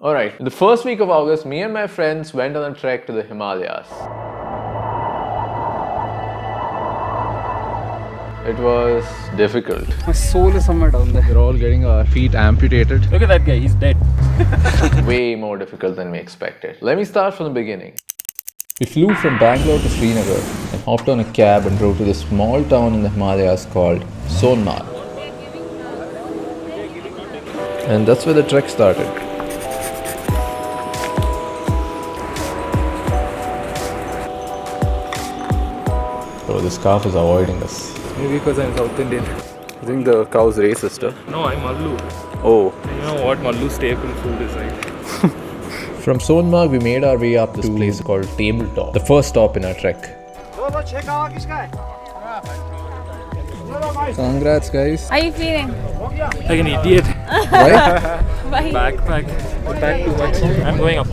Alright, in the first week of August, me and my friends went on a trek to the Himalayas. It was difficult. My soul is somewhere down there. We're all getting our feet amputated. Look at that guy, he's dead. Way more difficult than we expected. Let me start from the beginning. We flew from Bangalore to Srinagar and hopped on a cab and drove to this small town in the Himalayas called Sonmarg. And that's where the trek started. So this calf is avoiding us. Maybe because I'm South Indian. I think the cow's racist, huh? No, I'm Mallu. Oh. You know what Mallu staple food is, right? From Sonmarg, we made our way up this place called Tabletop, the first stop in our trek. Congrats, guys. How are you feeling? Like an idiot. Right? Why? Back too much. I'm going up.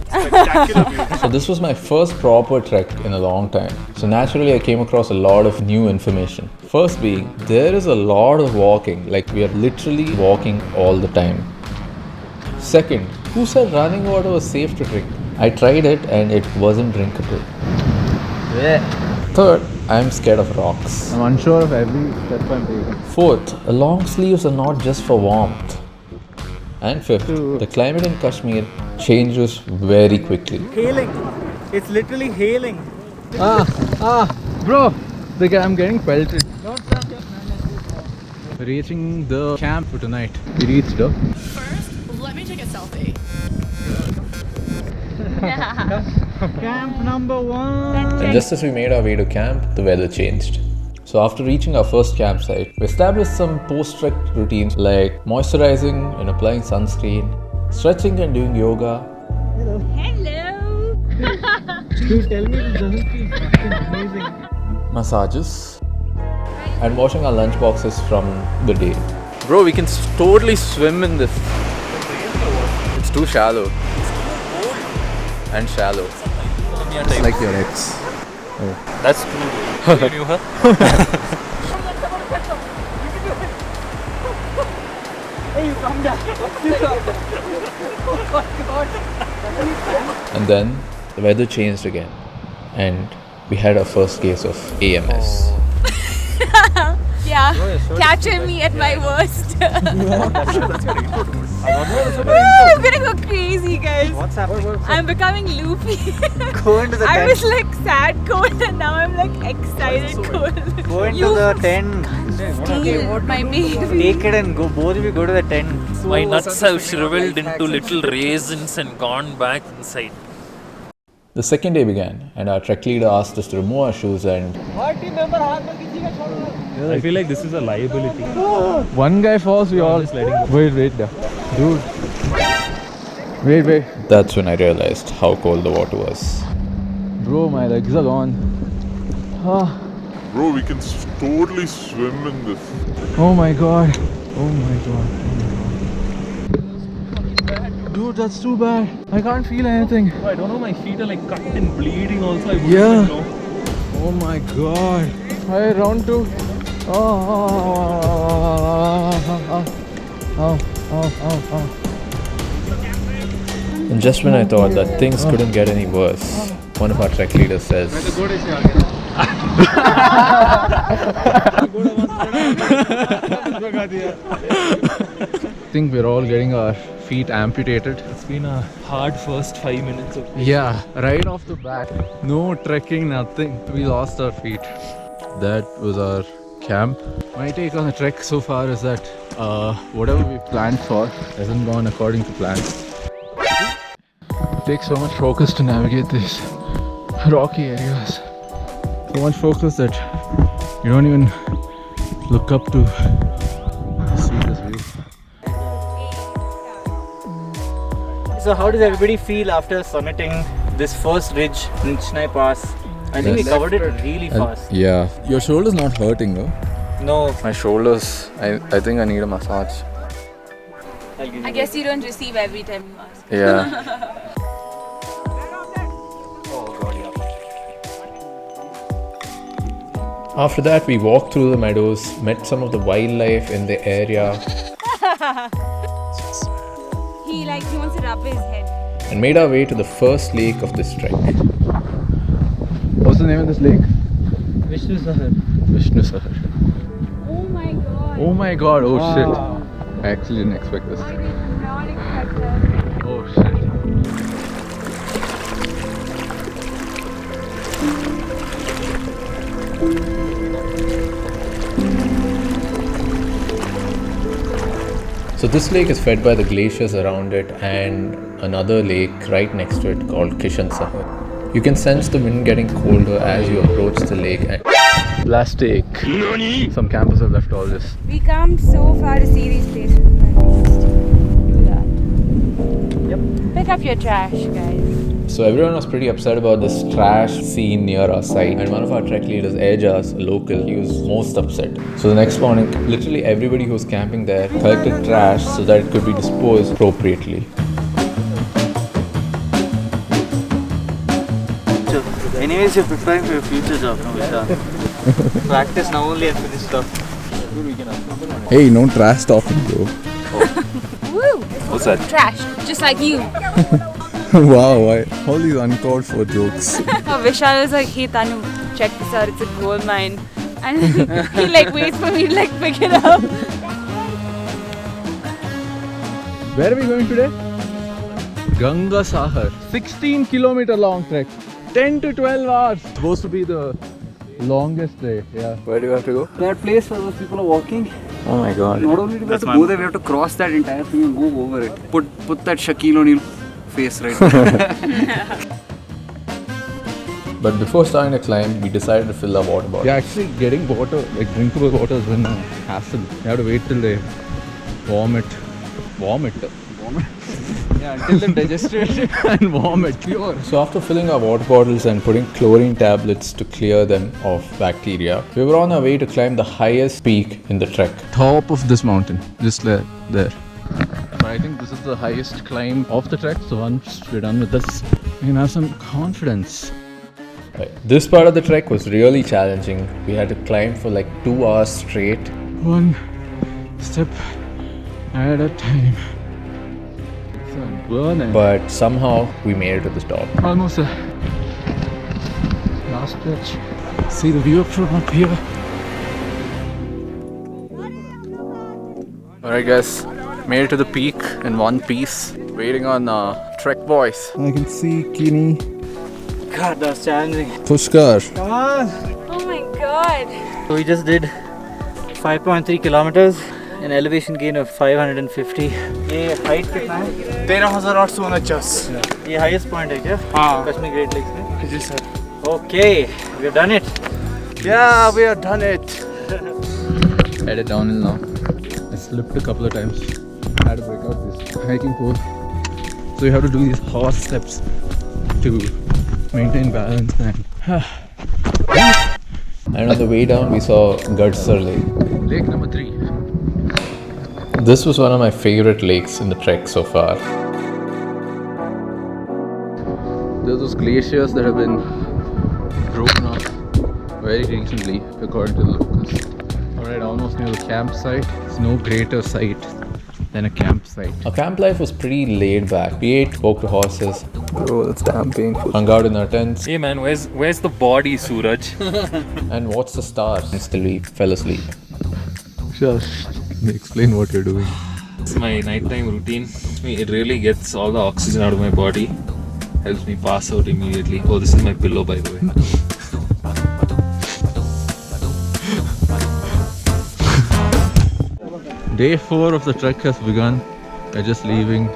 Spectacular view. So this was my first proper trek in a long time. So naturally I came across a lot of new information. First being, there is a lot of walking, like we are literally walking all the time. Second, who said running water was safe to drink? I tried it and it wasn't drinkable. Third, I'm scared of rocks. I'm unsure of every step I'm taking. Fourth, long sleeves are not just for warmth. And fifth, the climate in Kashmir changes very quickly. Hailing. It's literally hailing. Bro, I'm getting pelted. Reaching the camp for tonight. We reached up. First, let me take a selfie. Camp number 1. And just as we made our way to camp, the weather changed. So after reaching our first campsite, we established some post-trek routines like moisturizing and applying sunscreen, stretching and doing yoga. Hello. Dude, tell me this doesn't feel fucking amazing. Massages, and washing our lunch boxes from the day. Bro, we can totally swim in this. It's too shallow. And shallow. It's like your ex. That's true. You knew her? Hey, you come down. Oh my god. And then the weather changed again, and we had our first case of AMS. Yeah, capture me at my worst. I'm gonna go crazy, guys. What's happening? I'm becoming loopy. Go into the I tent. was like sad cold and now I'm like excited cold. Go into You the tent. steal my baby. Take it and go. Both of you go to the tent. My nuts have shriveled into little raisins and gone back inside. The second day began, and our trek leader asked us to remove our shoes and I feel like this is a liability. One guy falls, we all just letting go. Wait, dude. Wait. that's when I realized how cold the water was. Bro, my legs are gone. Bro, we can totally swim in this. Oh my god. Dude, that's too bad. I can't feel anything. I don't know, my feet are like cut and bleeding also. I wouldn't Yeah. even know. Oh my god. Hi, round 2. And just when I thought that things couldn't get any worse, one of our trek leaders says, I think we're all getting our feet amputated. It's been a hard first 5 minutes of Yeah, right off the bat. No trekking, nothing. We lost our feet. That was our camp. My take on the trek so far is that whatever we planned for hasn't gone according to plan. It takes so much focus to navigate these rocky areas. So much focus that you don't even look up to see this view. So how does everybody feel after summiting this first ridge, Nichnai Pass? I think we Yes. covered it really fast. Yeah. Your shoulder's not hurting though? No, My shoulders, I think I need a massage. I'll give you I guess you don't receive every time you ask. Yeah. Oh god, yeah. After that, we walked through the meadows, met some of the wildlife in the area. He he wants to rub his head. and made our way to the first lake of this trek. What's the name of this lake? Vishnu Sahar. Vishnu Sahar. Oh my god. Oh my god, oh Wow. shit. I actually didn't expect this. I did not expect that. Oh shit. So this lake is fed by the glaciers around it and another lake right next to it called Kishan Sahar. You can sense the wind getting colder as you approach the lake and Plastic. Some campers have left all this. We come so far to see these places and then we just do that. Yep. Pick up your trash, guys. so everyone was pretty upset about this trash scene near our site, and one of our trek leaders, Ajas, a local, he was most upset. So the next morning, literally everybody who was camping there collected trash so that it could be disposed appropriately. So, anyways, you're preparing for your future job now, Vishal. Practice now only and finish stuff. Hey, no trash talking, bro. Woo! What's that? Trash, just like you. Wow, why? All these uncalled for jokes. Oh, Vishal is like, hey Tanu, check this out, it's a gold mine. And he like waits for me to like pick it up. Where are we going today? Ganga Sahar. 16 kilometer long trek. 10 to 12 hours. Supposed to be the longest day. Yeah. Where do you have to go? That place where those people are walking. Oh my god. Not only do we have to go there, we have to cross that entire thing and go over it. Put that Shaquille O'Neal face right there. But before starting the climb, we decided to fill our water bottle. Yeah, actually getting water, like drinkable water has been a hassle. You have to wait till they warm it. Warm it? Yeah, until then digest it. And warm it. Pure. So after filling our water bottles and putting chlorine tablets to clear them of bacteria, we were on our way to climb the highest peak in the trek. Top of this mountain. Just there. But I think this is the highest climb of the trek. So once we're done with this, we can have some confidence. Right. This part of the trek was really challenging. We had to climb for like 2 hours straight. One step at a time. It's burning. But somehow we made it to the top. Almost there. Last stretch. See the view from up here. Alright guys, made it to the peak in one piece. Waiting on Trek boys. I can see Kini. God, that was challenging. Pushkar. Come on! Oh my god. So we just did 5.3 kilometers, an elevation gain of 550. ये height कितना है? 13,849. ये highest point है क्या? हाँ. Kashmir Great Lakes में? Yes, sir. Okay, we've done it. Yeah, we have done it. Headed downhill now. I slipped a couple of times. I had to break out this hiking pole. So you have to do these horse steps to maintain balance and And on the way down, we saw Gadsar Lake. lake number 3. This was one of my favorite lakes in the trek so far. There's those glaciers that have been broken off very recently, according to the locals. Alright, almost near the campsite. It's no greater sight than a campsite. Our camp life was pretty laid back. We ate, spoke to horses, Bro, that's damn painful. hung out in our tents, Hey man, where's the body, Suraj? and watched the stars until we fell asleep. Just explain what you're doing. It's my nighttime routine. It really gets all the oxygen out of my body. Helps me pass out immediately. Oh, this is my pillow, by the way. Day 4 of the trek has begun. We're just leaving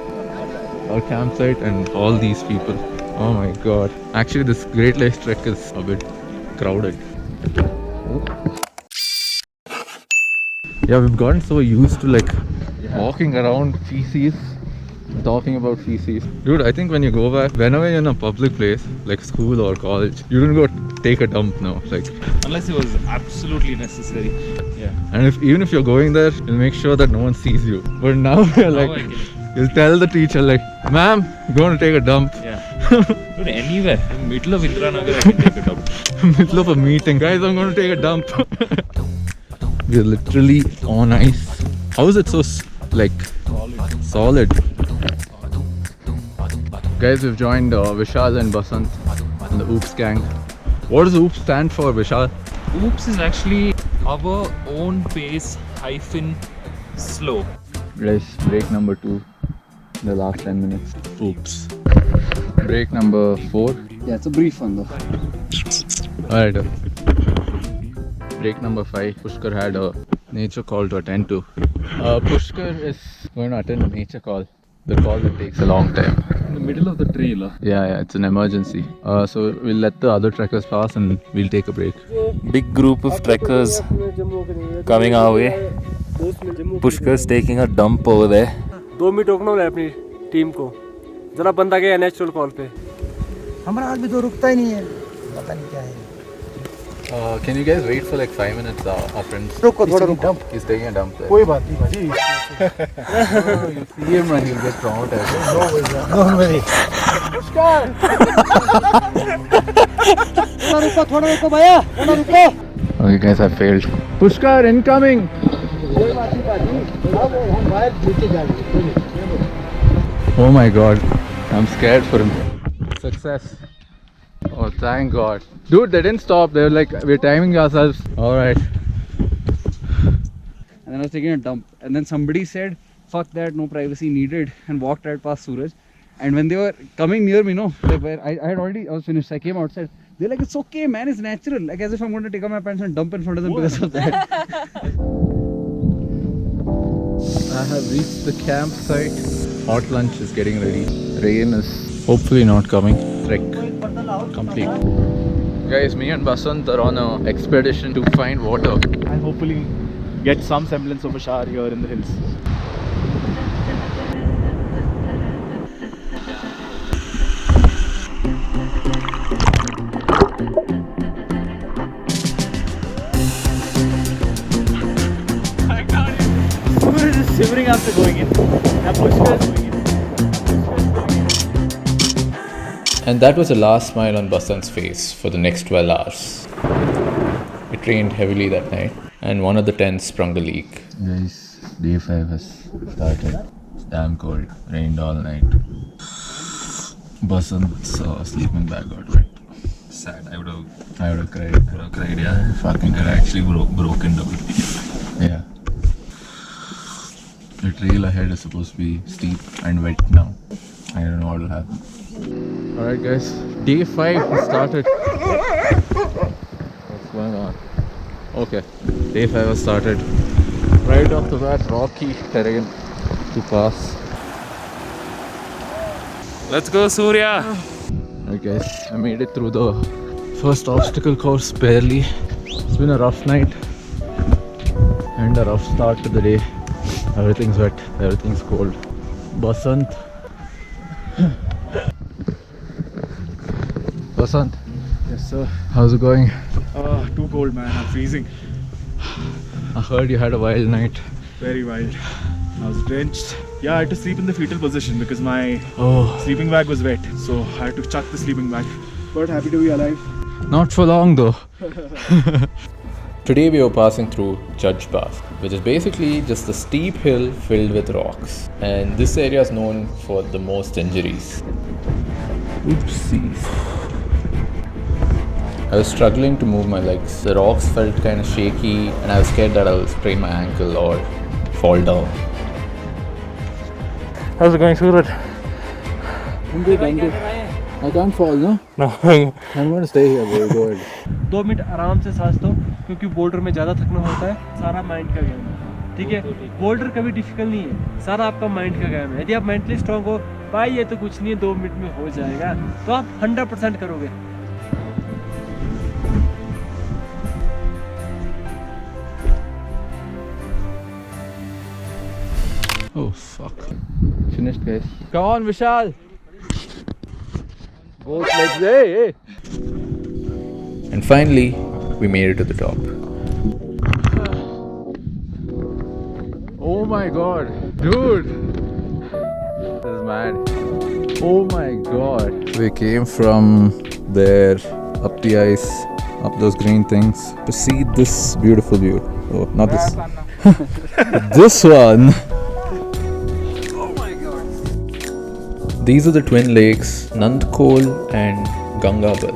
our campsite and all these people. Oh my god. Actually, this Great Lakes trek is a bit crowded. Yeah, we've gotten so used to like walking around feces, talking about feces. Dude, I think when you go back, whenever you're in a public place, like school or college, you don't go take a dump now. Like, Unless it was absolutely necessary. Yeah. and even if you're going there, you'll make sure that no one sees you. But now you're Now like, I can- you'll tell the teacher like, ma'am, I'm going to take a dump. Yeah. Dude, anywhere. In the middle of Indiranagar, I can take it up. Middle of a meeting. Guys, I'm going to take a dump. We're literally on ice. How is it so solid? Guys, we've joined Vishal and Basant and the Oops gang. What does Oops stand for, Vishal? Oops is actually our own pace hyphen slow. Guys, break number 2. The last 10 minutes. Oops. Break number 4. Yeah, it's a brief one though. Alright. Break number 5. Pushkar had a nature call to attend to. Pushkar is going to attend a nature call. The call that takes a long time. In the middle of the trail. Yeah, it's an emergency. So we'll let the other trekkers pass and we'll take a break. Big group of trekkers coming our way. Pushkar's taking a dump over there. 2 minute रोकना है अपनी team को. जरा बंदा गया natural call पे. हमारा आदमी तो रुकता ही नहीं है, पता नहीं क्या है. Can you guys wait for like 5 minutes? Our friends. रुको थोड़ा रुको. He's taking a dump there. कोई बात नहीं भाजी. You see him and he'll get promoted. Don't worry. थोड़ा रुको भैया, थोड़ा रुको. Okay guys, I failed. Pushkar incoming! कोई बात नहीं भाजी. हम बाहर नीचे जाएंगे. Oh my god, I'm scared for him. Success. Oh, thank god. Dude, they didn't stop. They were like, we're timing ourselves. Alright. And then I was taking a dump. And then somebody said, fuck that, no privacy needed. And walked right past Suraj. And when they were coming near me, like where I was finished. I came outside. They're like, it's okay, man, it's natural. Like as if I'm going to take off my pants and dump in front of them because of that. I have reached the campsite. Hot lunch is getting ready. Rain is hopefully not coming. Trek complete. Guys, me and Basant are on an expedition to find water. And hopefully get some semblance of a shower here in the hills. Suraj is shivering after going in. Now Pushkar is going in. And that was the last smile on Basant's face for the next 12 hours. It rained heavily that night, and one of the tents sprung a leak. Guys, day 5 has started. It's damn cold. Rained all night. Basant's sleeping bag got wet. Sad. I would have cried. yeah. Fucking Could have actually broken down. Yeah. The trail ahead is supposed to be steep and wet now. I don't know what will happen. Alright guys, day 5 has started. What's going on? Okay, day 5 has started. Right off the bat, rocky terrain to pass. Let's go, Surya! Alright guys, I made it through the first obstacle course barely. It's been a rough night and a rough start to the day. Everything's wet, everything's cold. Basant. Basant, Yes sir. how's it going? Too cold man, I'm freezing. I heard you had a wild night. Very wild. I was drenched. Yeah, I had to sleep in the fetal position because my Oh, sleeping bag was wet. So I had to chuck the sleeping bag. But happy to be alive. not for long though. Today we were passing through Judge Pass, which is basically just a steep hill filled with rocks. And this area is known for the most injuries. Oopsies. I was struggling to move my legs. The rocks felt kind of shaky and I was scared that I will sprain my ankle or fall down. How's it going, Suraj? I'm good. I can't fall, no? No. I'm gonna stay here, bro. Go ahead. 2 minute आराम से सांस लो, क्योंकि boulder में ज़्यादा थकना होता है. सारा mind का गेम है, ठीक है? बोल्डर कभी डिफिकल्ट नहीं है, सारा आपका माइंड का गेम है. यदि आप मेंटली स्ट्रांग हो, भाई ये तो कुछ नहीं है, 2 मिनट में हो जाएगा, तो आप 100% करोगे. Oh fuck. Finished guys. Come on Vishal. Both legs, hey. And finally, we made it to the top. Oh my god. Dude. This is mad. Oh my god. We came from there, up the ice, up those green things, to see this beautiful view. Oh, not this. This one. These are the twin lakes, Nandkol and Gangabal.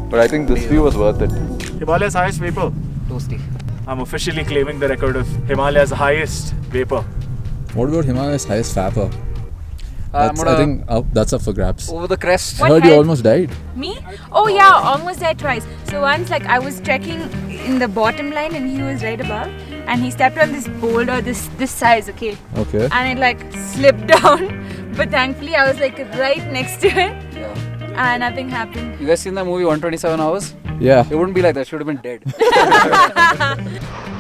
But I think this view was worth it. Himalayas highest vapor. Toasty. I'm officially claiming the record of Himalayas highest vapor. What about Himalayas highest vapor? I'm I think that's up for grabs. over the crest. I heard you almost died. Me? Oh yeah, almost there twice. So once like I was trekking in the bottom line and he was right above and he stepped on this boulder this size, okay? Okay. And it like slipped down. But thankfully I was like right next to it and nothing happened. You guys seen that movie 127 Hours? Yeah. It wouldn't be like that. Should have been dead.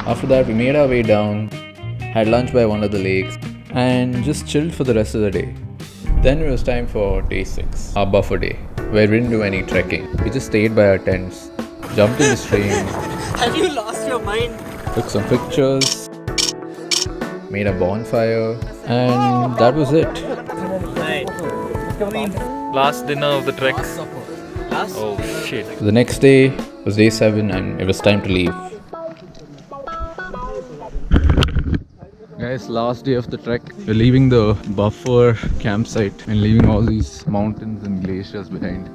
After that, we made our way down, had lunch by one of the lakes, and just chilled for the rest of the day. Then it was time for day 6, our buffer day, where we didn't do any trekking. We just stayed by our tents, jumped in the stream. Have you lost your mind? Took some pictures, made a bonfire, and that was it. Last dinner of the trek. Oh shit. The next day was day 7 and it was time to leave. Guys, last day of the trek. We're leaving the buffer campsite and leaving all these mountains and glaciers behind.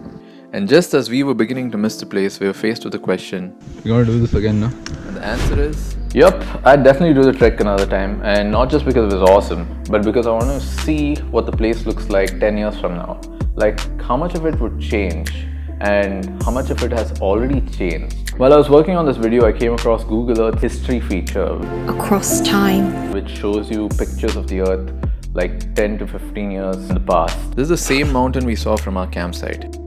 And just as we were beginning to miss the place, we were faced with a question. We're gonna do this again now? And the answer is, yup, I'd definitely do the trek another time. And not just because it was awesome, but because I want to see what the place looks like 10 years from now. Like, how much of it would change and how much of it has already changed. While I was working on this video, I came across Google Earth history feature. Across time. Which shows you pictures of the Earth like 10 to 15 years in the past. This is the same mountain we saw from our campsite.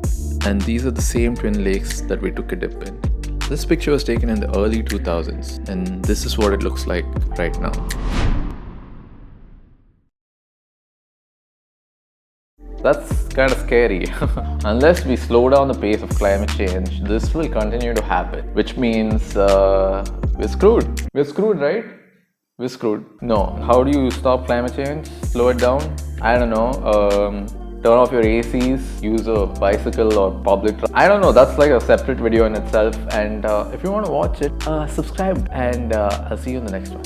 And these are the same twin lakes that we took a dip in. This picture was taken in the early 2000s and this is what it looks like right now. That's kind of scary. Unless we slow down the pace of climate change, this will continue to happen. Which means we're screwed. We're screwed, right? We're screwed. No. How do you stop climate change? Slow it down? I don't know. Turn off your ACs, use a bicycle or public transport. I don't know, that's like a separate video in itself. And if you want to watch it, subscribe and I'll see you in the next one.